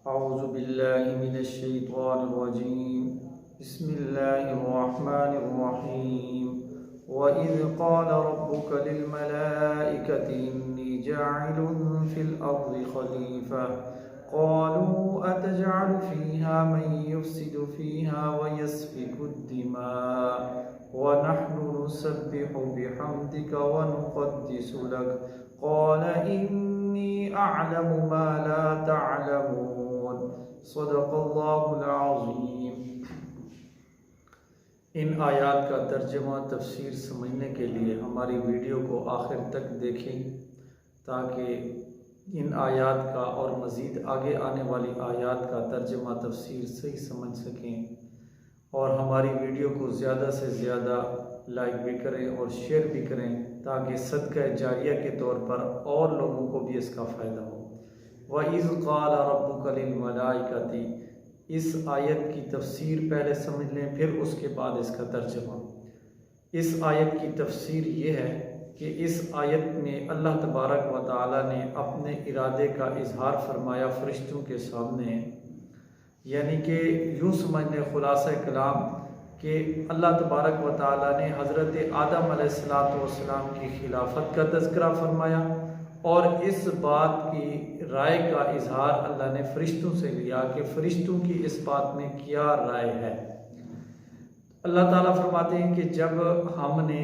أعوذ بالله من الشيطان الرجيم. بسم الله الرحمن الرحيم. وإذ قال ربك للملائكة إني جاعل في الأرض خليفة قالوا أتجعل فيها من يفسد فيها ويسفك الدماء ونحن نسبح بحمدك ونقدس لك قال إني أعلم ما لا تعلمون. صدق اللہ العظیم. ان آیات کا ترجمہ تفسیر سمجھنے کے لیے ہماری ویڈیو کو آخر تک دیکھیں تاکہ ان آیات کا اور مزید آگے آنے والی آیات کا ترجمہ تفسیر صحیح سمجھ سکیں، اور ہماری ویڈیو کو زیادہ سے زیادہ لائک بھی کریں اور شیئر بھی کریں تاکہ صدقہ جاریہ کے طور پر اور لوگوں کو بھی اس کا فائدہ ہو. وَإِذْ قَالَ رَبُّكَ لِلْمَلَائِكَةِ، اس آیت کی تفسیر پہلے سمجھ لیں، پھر اس کے بعد اس کا ترجمہ. اس آیت کی تفسیر یہ ہے کہ اس آیت میں اللہ تبارک و تعالی نے اپنے ارادے کا اظہار فرمایا فرشتوں کے سامنے. یعنی کہ یوں سمجھ لیں خلاصہ کلام کہ اللہ تبارک و تعالی نے حضرت آدم علیہ السلام کی خلافت کا تذکرہ فرمایا، اور اس بات کی رائے کا اظہار اللہ نے فرشتوں سے لیا کہ فرشتوں کی اس بات میں کیا رائے ہے. اللہ تعالیٰ فرماتے ہیں کہ جب ہم نے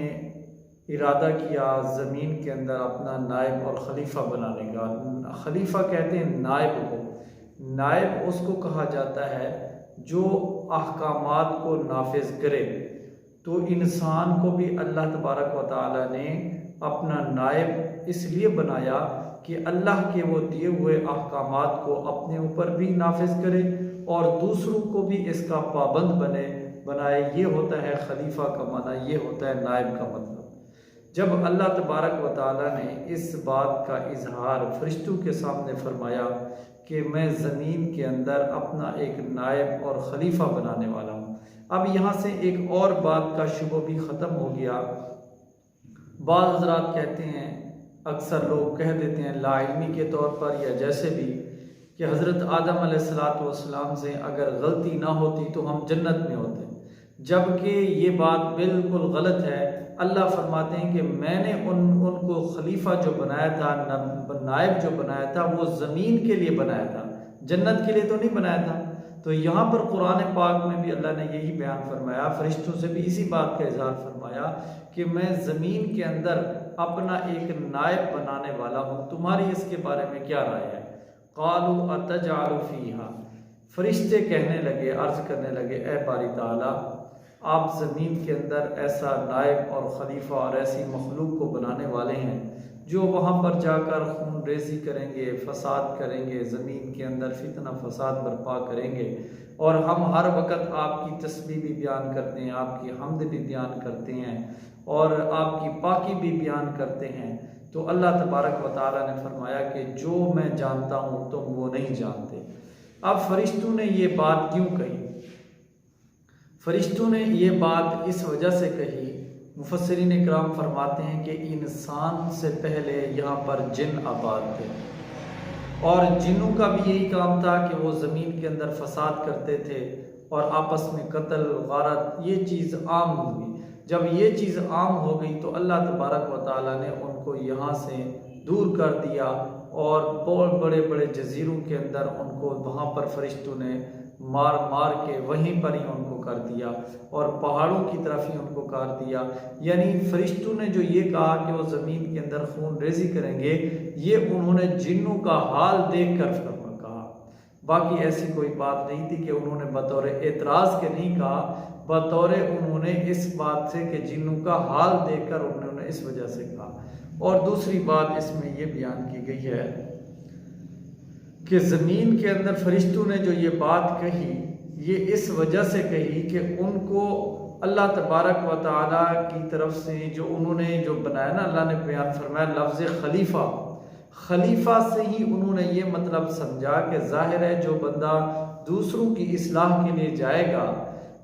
ارادہ کیا زمین کے اندر اپنا نائب اور خلیفہ بنانے کا، خلیفہ کہتے ہیں نائب کو. نائب اس کو کہا جاتا ہے جو احکامات کو نافذ کرے. تو انسان کو بھی اللہ تبارک و تعالیٰ نے اپنا نائب اس لیے بنایا کہ اللہ کے وہ دیے ہوئے احکامات کو اپنے اوپر بھی نافذ کرے اور دوسروں کو بھی اس کا پابند بنائے. یہ ہوتا ہے خلیفہ کا معنی، یہ ہوتا ہے نائب کا مطلب. جب اللہ تبارک و تعالیٰ نے اس بات کا اظہار فرشتوں کے سامنے فرمایا کہ میں زمین کے اندر اپنا ایک نائب اور خلیفہ بنانے والا ہوں، اب یہاں سے ایک اور بات کا شبہ بھی ختم ہو گیا. بعض حضرات کہتے ہیں، اکثر لوگ کہہ دیتے ہیں لا علمی کے طور پر یا جیسے بھی، کہ حضرت آدم علیہ السلام سے اگر غلطی نہ ہوتی تو ہم جنت میں ہوتے، جبکہ یہ بات بالکل غلط ہے. اللہ فرماتے ہیں کہ میں نے ان کو خلیفہ جو بنایا تھا، نائب جو بنایا تھا، وہ زمین کے لیے بنایا تھا، جنت کے لیے تو نہیں بنایا تھا. تو یہاں پر قرآن پاک میں بھی اللہ نے یہی بیان فرمایا، فرشتوں سے بھی اسی بات کا اظہار فرمایا کہ میں زمین کے اندر اپنا ایک نائب بنانے والا ہوں، تمہاری اس کے بارے میں کیا رائے ہے؟ قالوا اتجعل فیہا، فرشتے کہنے لگے، عرض کرنے لگے، اے باری تعالیٰ آپ زمین کے اندر ایسا نائب اور خلیفہ اور ایسی مخلوق کو بنانے والے ہیں جو وہاں پر جا کر خون ریزی کریں گے، فساد کریں گے، زمین کے اندر فتنہ فساد برپا کریں گے، اور ہم ہر وقت آپ کی تسبیح بھی بیان کرتے ہیں، آپ کی حمد بھی بیان کرتے ہیں، اور آپ کی پاکی بھی بیان کرتے ہیں. تو اللہ تبارک و تعالیٰ نے فرمایا کہ جو میں جانتا ہوں تم وہ نہیں جانتے. اب فرشتوں نے یہ بات کیوں کہی؟ فرشتوں نے یہ بات اس وجہ سے کہی، مفسرین اکرام فرماتے ہیں کہ انسان سے پہلے یہاں پر جن آباد تھے، اور جنوں کا بھی یہی کام تھا کہ وہ زمین کے اندر فساد کرتے تھے اور آپس میں قتل غارت، یہ چیز عام ہوئی. جب یہ چیز عام ہو گئی تو اللہ تبارک و تعالیٰ نے ان کو یہاں سے دور کر دیا، اور بہت بڑے بڑے جزیروں کے اندر ان کو وہاں پر فرشتوں نے مار مار کے وہیں پر ہی ان کو کر دیا، اور پہاڑوں کی طرف ہی ان کو کر دیا. یعنی فرشتوں نے جو یہ کہا کہ وہ زمین کے اندر خون ریزی کریں گے، یہ انہوں نے جنوں کا حال دیکھ کر کہا. باقی ایسی کوئی بات نہیں تھی کہ انہوں نے بطور اعتراض کے نہیں کہا، بطور انہوں نے اس بات سے کہ جنوں کا حال دیکھ کر انہوں نے اس وجہ سے کہا. اور دوسری بات اس میں یہ بیان کی گئی ہے کہ زمین کے اندر فرشتوں نے جو یہ بات کہی، یہ اس وجہ سے کہی کہ ان کو اللہ تبارک و تعالیٰ کی طرف سے جو انہوں نے جو بنایا نا، اللہ نے بیان فرمایا لفظ خلیفہ سے ہی انہوں نے یہ مطلب سمجھا کہ ظاہر ہے جو بندہ دوسروں کی اصلاح کے لیے جائے گا،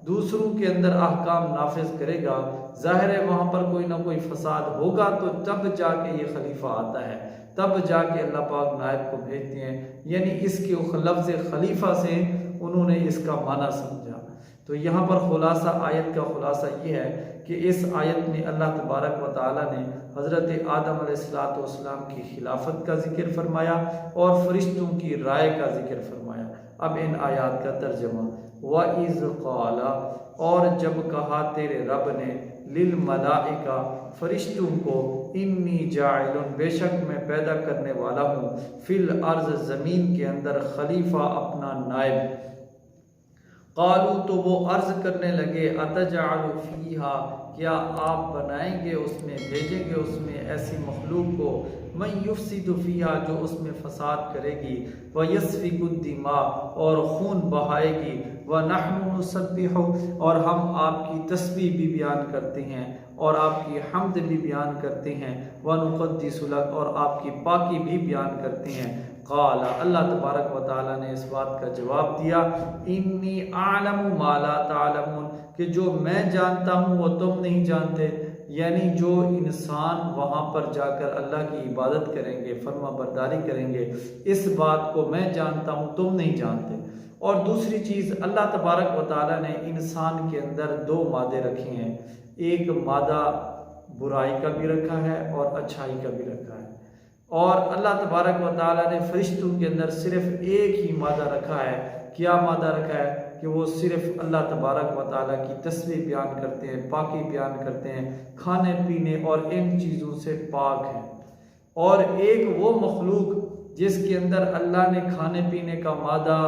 دوسروں کے اندر احکام نافذ کرے گا، ظاہر ہے وہاں پر کوئی نہ کوئی فساد ہوگا، تو تب جا کے یہ خلیفہ آتا ہے. تب جا کے اللہ پاک نائب کو بھیجتے ہیں، یعنی اس کے لفظ خلیفہ سے انہوں نے اس کا معنی سمجھا۔ تو یہاں پر خلاصہ آیت کا خلاصہ یہ ہے کہ اس آیت میں اللہ تبارک و تعالیٰ نے حضرت آدم علیہ السلام کی خلافت کا ذکر فرمایا اور فرشتوں کی رائے کا ذکر فرمایا۔ اب ان آیات کا ترجمہ، وَإِذْ قَالَ، اور جب کہا تیرے رب نے، لِلْمَلَائِكَ، فرشتوں کو، انی جاعل، بے شک میں پیدا کرنے والا ہوں، فی الارض، زمین کے اندر، خلیفہ، اپنا نائب۔ قالو، تو وہ عرض کرنے لگے، اتجعل فیہا، کیا آپ بنائیں گے اس میں، بھیجیں گے اس میں ایسی مخلوق کو، من یفسد فیہا، جو اس میں فساد کرے گی، ویسفک الدماء، اور خون بہائے گی، ونحن نسبح، اور ہم آپ کی تسبیح بھی بیان کرتے ہیں اور آپ کی حمد بھی بیان کرتے ہیں، ونقدس لک، اور آپ کی پاکی بھی بیان کرتے ہیں۔ قال، اللہ تبارک و تعالیٰ نے اس بات کا جواب دیا، انی اعلم ما لا تعلمون، کہ جو میں جانتا ہوں وہ تم نہیں جانتے، یعنی جو انسان وہاں پر جا کر اللہ کی عبادت کریں گے، فرما برداری کریں گے، اس بات کو میں جانتا ہوں، تم نہیں جانتے۔ اور دوسری چیز، اللہ تبارک و تعالیٰ نے انسان کے اندر دو مادے رکھے ہیں، ایک مادہ برائی کا بھی رکھا ہے اور اچھائی کا بھی رکھا ہے، اور اللہ تبارک و تعالیٰ نے فرشتوں کے اندر صرف ایک ہی مادہ رکھا ہے۔ کیا مادہ رکھا ہے؟ کہ وہ صرف اللہ تبارک و تعالیٰ کی تسبیح بیان کرتے ہیں، پاکی بیان کرتے ہیں، کھانے پینے اور ان چیزوں سے پاک ہیں۔ اور ایک وہ مخلوق جس کے اندر اللہ نے کھانے پینے کا مادہ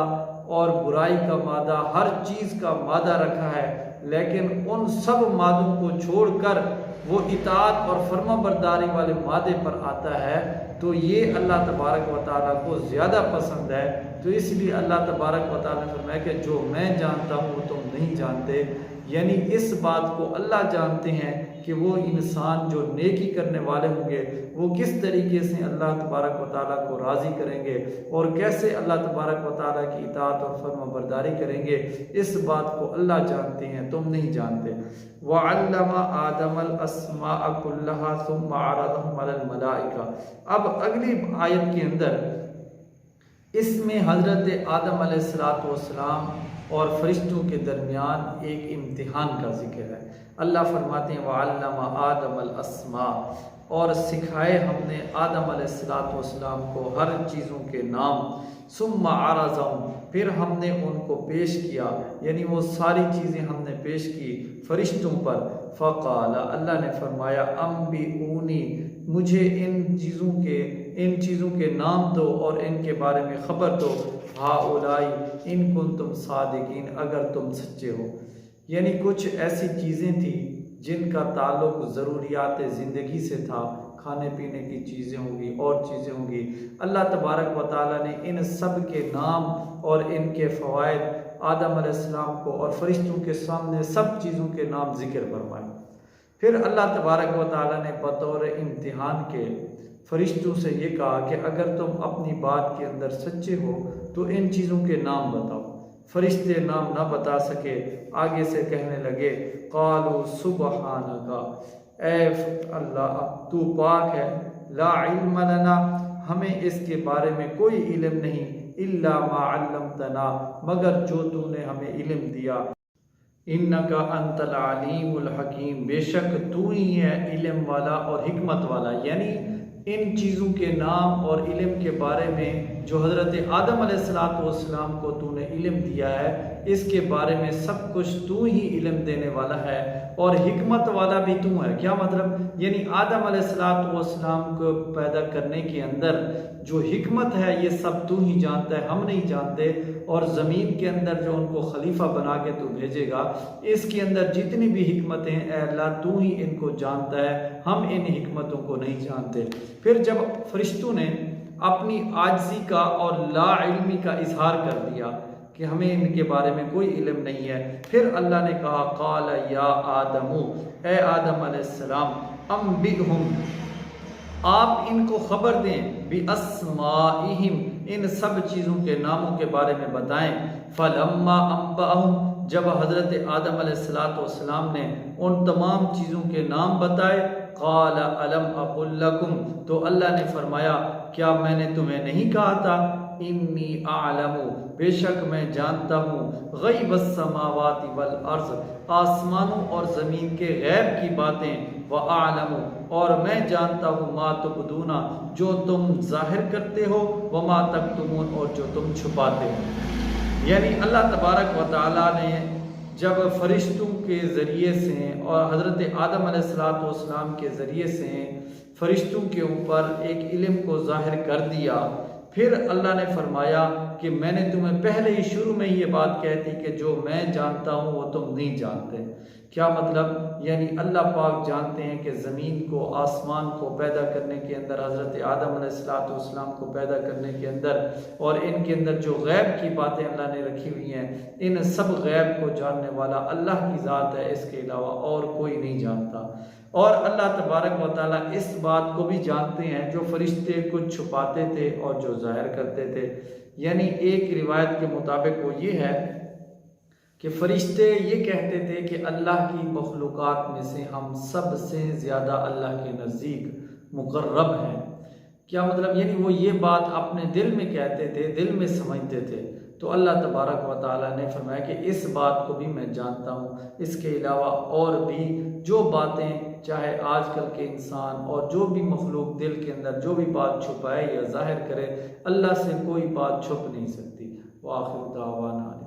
اور برائی کا مادہ، ہر چیز کا مادہ رکھا ہے، لیکن ان سب مادوں کو چھوڑ کر وہ اطاعت اور فرما برداری والے مادے پر آتا ہے، تو یہ اللہ تبارک و تعالیٰ کو زیادہ پسند ہے۔ تو اس لیے اللہ تبارک و تعالیٰ نے فرمایا کہ جو میں جانتا ہوں وہ تم نہیں جانتے، یعنی اس بات کو اللہ جانتے ہیں کہ وہ انسان جو نیکی کرنے والے ہوں گے وہ کس طریقے سے اللہ تبارک و تعالیٰ کو راضی کریں گے اور کیسے اللہ تبارک و تعالیٰ کی اطاعت اور فرما برداری کریں گے، اس بات کو اللہ جانتے ہیں، تم نہیں جانتے۔ وَعَلَّمَ آدَمَ الْأَسْمَاءَ كُلَّهَا ثُمَّ عَرَضَهُمْ عَلَى الْمَلَائِكَةِ۔ اب اگلی آیت کے اندر اس میں حضرت آدم علیہ السلام اور فرشتوں کے درمیان ایک امتحان کا ذکر ہے۔ اللہ فرماتے ہیں وَعَلَّمَ آدَمَ الْأَسْمَاءَ، اور سکھائے ہم نے آدم علیہ السلام کو ہر چیزوں کے نام، ثُمَّ عَرَضَهُمْ، پھر ہم نے ان کو پیش کیا، یعنی وہ ساری چیزیں ہم نے پیش کی فرشتوں پر۔ فَقَالَ، اللہ نے فرمایا، أَنبِئُونِی، مجھے ان چیزوں کے نام دو اور ان کے بارے میں خبر دو، ہَؤُلَاءِ إِن كُنتُمْ صَادِقِينَ، اگر تم سچے ہو۔ یعنی کچھ ایسی چیزیں تھیں جن کا تعلق ضروریات زندگی سے تھا، کھانے پینے کی چیزیں ہوں گی اور چیزیں ہوں گی، اللہ تبارک و تعالیٰ نے ان سب کے نام اور ان کے فوائد آدم علیہ السلام کو اور فرشتوں کے سامنے سب چیزوں کے نام ذکر فرمائے۔ پھر اللہ تبارک و تعالیٰ نے بطور امتحان کے فرشتوں سے یہ کہا کہ اگر تم اپنی بات کے اندر سچے ہو تو ان چیزوں کے نام بتاؤ۔ فرشتے نام نہ بتا سکے، آگے سے کہنے لگے، قالوا سبحانک، اے اللہ تو پاک ہے، لا علم لنا، ہمیں اس کے بارے میں کوئی علم نہیں، الا ما علمتنا، مگر جو تو نے ہمیں علم دیا، انک انت العلیم الحکیم، بے شک تو ہی ہے علم والا اور حکمت والا۔ یعنی ان چیزوں کے نام اور علم کے بارے میں جو حضرت آدم علیہ السلام کو تو نے علم دیا ہے، اس کے بارے میں سب کچھ تو ہی علم دینے والا ہے اور حکمت والا بھی تو ہے۔ کیا مطلب؟ یعنی آدم علیہ السلام کو پیدا کرنے کے اندر جو حکمت ہے یہ سب تو ہی جانتا ہے، ہم نہیں جانتے، اور زمین کے اندر جو ان کو خلیفہ بنا کے تو بھیجے گا، اس کے اندر جتنی بھی حکمتیں ہیں اے اللہ تو ہی ان کو جانتا ہے، ہم ان حکمتوں کو نہیں جانتے۔ پھر جب فرشتوں نے اپنی عاجزی کا اور لا علمی کا اظہار کر دیا کہ ہمیں ان کے بارے میں کوئی علم نہیں ہے، پھر اللہ نے کہا، قال یا آدم، اے آدم علیہ السلام، انبئہم، آپ ان کو خبر دیں، بِأَسْمَائِهِمْ، ان سب چیزوں کے ناموں کے بارے میں بتائیں۔ فَلَمَّا أَنبَأَهُمْ، جب حضرت آدم علیہ السلام نے ان تمام چیزوں کے نام بتائے، قَالَ أَلَمْ أَقُلْ لَكُمْ، تو اللہ نے فرمایا، کیا میں نے تمہیں نہیں کہا تھا انی اعلم، بے شک میں جانتا ہوں، غیب السماوات والارض، آسمانوں اور زمین کے غیب کی باتیں، واعلم، اور میں جانتا ہوں، ما تبدون، جو تم ظاہر کرتے ہو، وما تکتمون، اور جو تم چھپاتے ہو۔ یعنی اللہ تبارک و تعالیٰ نے جب فرشتوں کے ذریعے سے اور حضرت آدم علیہ السلام کے ذریعے سے فرشتوں کے اوپر ایک علم کو ظاہر کر دیا، پھر اللہ نے فرمایا کہ میں نے تمہیں پہلے ہی شروع میں یہ بات کہتی کہ جو میں جانتا ہوں وہ تم نہیں جانتے۔ کیا مطلب؟ یعنی اللہ پاک جانتے ہیں کہ زمین کو، آسمان کو پیدا کرنے کے اندر، حضرت آدم علیہ السلام کو پیدا کرنے کے اندر، اور ان کے اندر جو غیب کی باتیں اللہ نے رکھی ہوئی ہیں، ان سب غیب کو جاننے والا اللہ کی ذات ہے، اس کے علاوہ اور کوئی نہیں جانتا۔ اور اللہ تبارک و تعالیٰ اس بات کو بھی جانتے ہیں جو فرشتے کچھ چھپاتے تھے اور جو ظاہر کرتے تھے۔ یعنی ایک روایت کے مطابق وہ یہ ہے کہ فرشتے یہ کہتے تھے کہ اللہ کی مخلوقات میں سے ہم سب سے زیادہ اللہ کے نزدیک مقرب ہیں۔ کیا مطلب؟ یعنی وہ یہ بات اپنے دل میں کہتے تھے، دل میں سمجھتے تھے۔ تو اللہ تبارک و تعالیٰ نے فرمایا کہ اس بات کو بھی میں جانتا ہوں، اس کے علاوہ اور بھی جو باتیں چاہے آج کل کے انسان اور جو بھی مخلوق دل کے اندر جو بھی بات چھپائے یا ظاہر کرے، اللہ سے کوئی بات چھپ نہیں سکتی۔ وآخر دعوانا